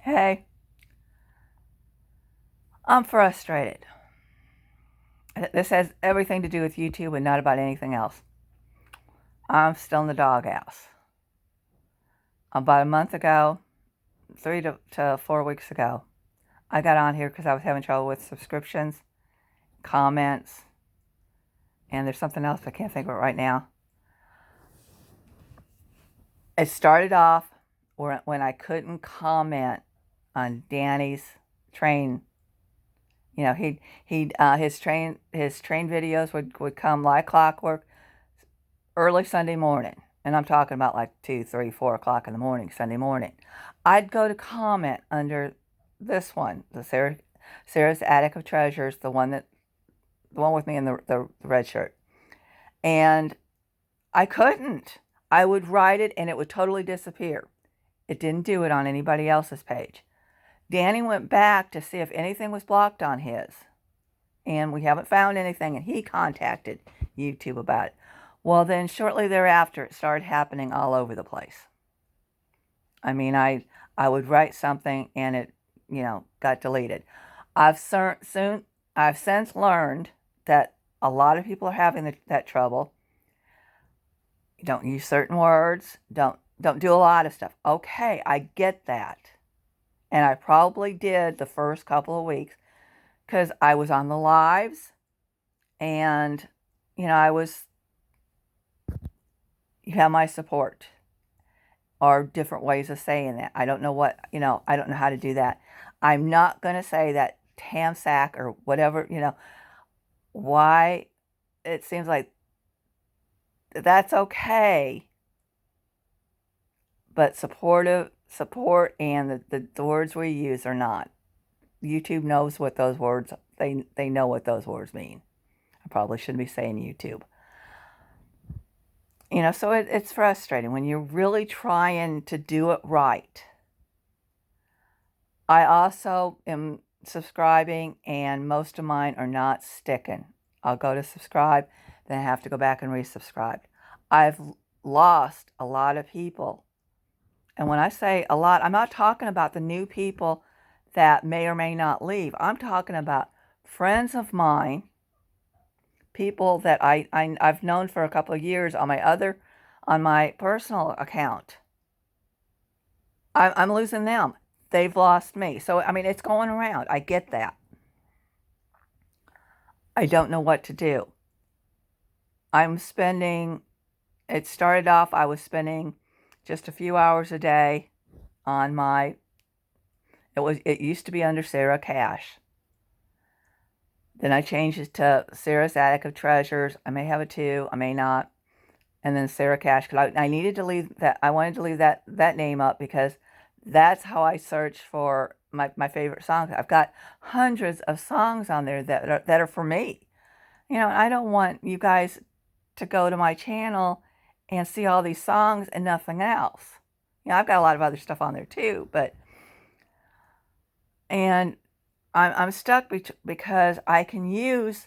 Hey, I'm frustrated. This has everything to do with YouTube and not about anything else. I'm still in the doghouse. About a month ago, 3 to 4 weeks ago, I got on here because I was having trouble with subscriptions, comments, and there's something else I can't think of it right now. It started off when I couldn't comment on Danny's train. You know, his train videos would come like clockwork early Sunday morning. And I'm talking about like 2, 3, 4 o'clock in the morning, Sunday morning. I'd go to comment under this one, the Sarah's Attic of Treasures, the one with me in the red shirt. And I couldn't. I would write it and it would totally disappear. It didn't do it on anybody else's page. Danny went back to see if anything was blocked on his. And we haven't found anything, and he contacted YouTube about it. Well, then shortly thereafter, it started happening all over the place. I mean, I would write something and it, got deleted. I've since learned that a lot of people are having that trouble. Don't use certain words. Don't do a lot of stuff. Okay, I get that. And I probably did the first couple of weeks because I was on the lives and, you have my support or different ways of saying that. I don't know I don't know how to do that. I'm not going to say that Tamsack or whatever, why it seems like that's okay. But support and the words we use are not. YouTube knows what those words, they know what those words mean. I probably shouldn't be saying YouTube. So it's frustrating when you're really trying to do it right. I also am subscribing, and most of mine are not sticking. I'll go to subscribe, then I have to go back and resubscribe. I've lost a lot of people. And when I say a lot, I'm not talking about the new people that may or may not leave. I'm talking about friends of mine, people that I've known for a couple of years on my personal account. I'm losing them. They've lost me. So, I mean, it's going around. I get that. I don't know what to do. It started off, I was spending just a few hours a day on it used to be under Sarah Kasch. Then I changed it to Sarah's Attic of Treasures. I may have it too, I may not. And then Sarah Kasch, because I needed to leave that. I wanted to leave that name up because that's how I search for my favorite songs. I've got hundreds of songs on there that are for me. I don't want you guys to go to my channel and see all these songs and nothing else. I've got a lot of other stuff on there too, and I'm stuck because I can use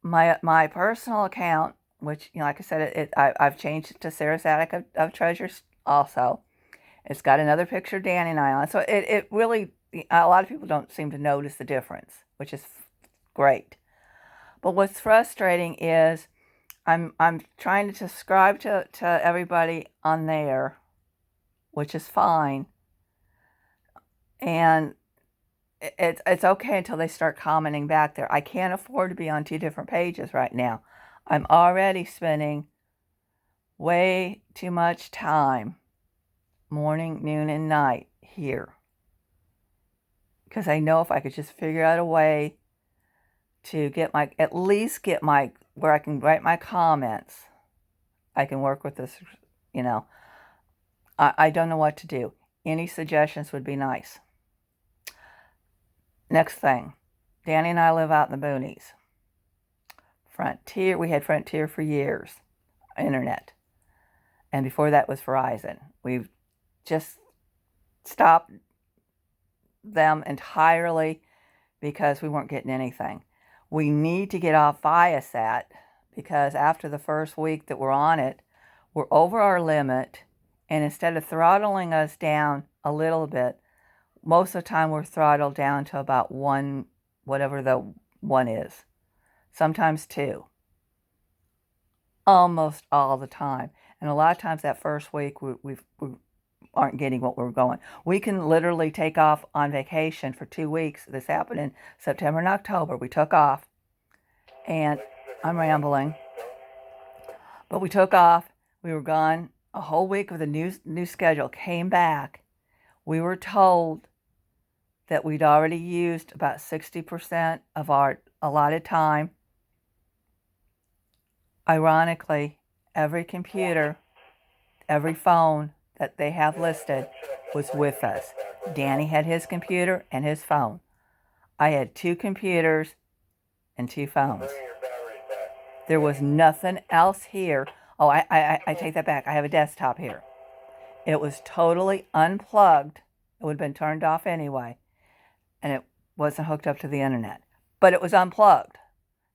my personal account, which, like I said, I've changed it to Sarah's Attic of Treasures also. It's got another picture of Danny and I on. So it really, a lot of people don't seem to notice the difference, which is great. But what's frustrating is I'm trying to subscribe to everybody on there, which is fine. And it's okay until they start commenting back there. I can't afford to be on 2 different pages right now. I'm already spending way too much time, morning, noon, and night here. Because I know if I could just figure out a way to at least get where I can write my comments, I can work with this, I don't know what to do. Any suggestions would be nice. Next thing, Danny and I live out in the boonies. Frontier, we had Frontier for years, internet. And before that was Verizon. We've just stopped them entirely because we weren't getting anything. We need to get off Viasat because after the first week that we're on it, we're over our limit, and instead of throttling us down a little bit, most of the time we're throttled down to about 1, whatever the 1 is. Sometimes 2. Almost all the time. And a lot of times that first week we aren't getting what we're going. We can literally take off on vacation for 2 weeks. This happened in September and October. We took off, and I'm rambling, but we took off. We were gone a whole week of the new schedule. Came back. We were told that we'd already used about 60% of our allotted time. Ironically, every computer, every phone that they have listed was with us. Danny had his computer and his phone. I had 2 computers and 2 phones. There was nothing else here. Oh, I take that back. I have a desktop here. It was totally unplugged. It would have been turned off anyway. And it wasn't hooked up to the internet. But it was unplugged.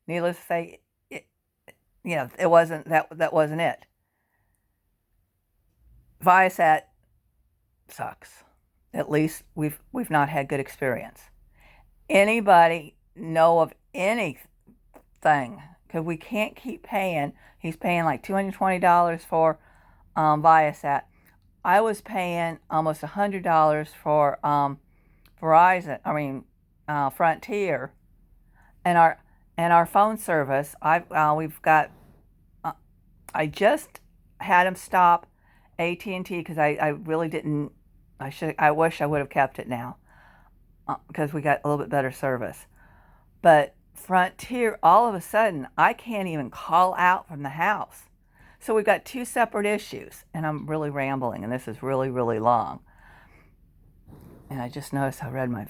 Needless to say, it wasn't that wasn't it. Viasat sucks. At least we've not had good experience. Anybody know of anything? Because we can't keep paying. He's paying like $220 for Viasat. I was paying almost $100 for Verizon. Frontier, and our phone service. We've got. I just had him stop AT&T because I really didn't. I wish I would have kept it now because we got a little bit better service. But Frontier, all of a sudden, I can't even call out from the house. So we've got 2 separate issues, and I'm really rambling, and this is really, really long. And I just noticed how red my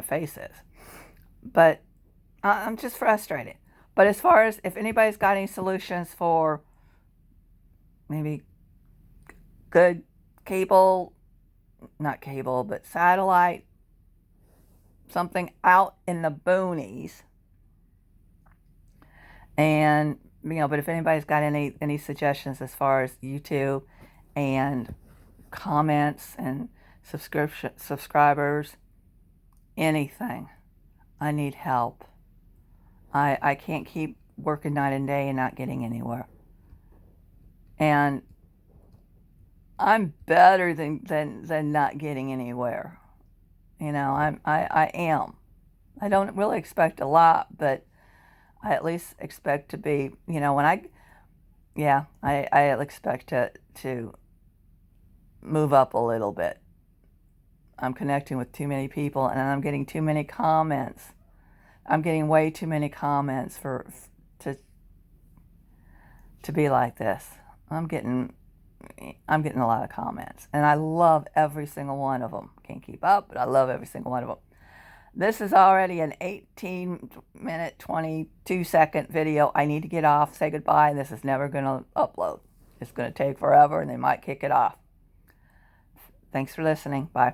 face is. But I'm just frustrated. But as far as if anybody's got any solutions for maybe good cable, not cable, but satellite, something out in the boonies, and but if anybody's got any suggestions as far as YouTube and comments and subscribers, anything, I need help. I can't keep working night and day and not getting anywhere. And I'm better than not getting anywhere. I am. I don't really expect a lot, but I at least expect to be, I expect to move up a little bit. I'm connecting with too many people, and I'm getting too many comments. I'm getting way too many comments to be like this. I'm getting a lot of comments, and I love every single one of them. Can't keep up, but I love every single one of them. This is already an 18-minute, 22-second video. I need to get off, say goodbye, and this is never going to upload. It's going to take forever, and they might kick it off. Thanks for listening. Bye.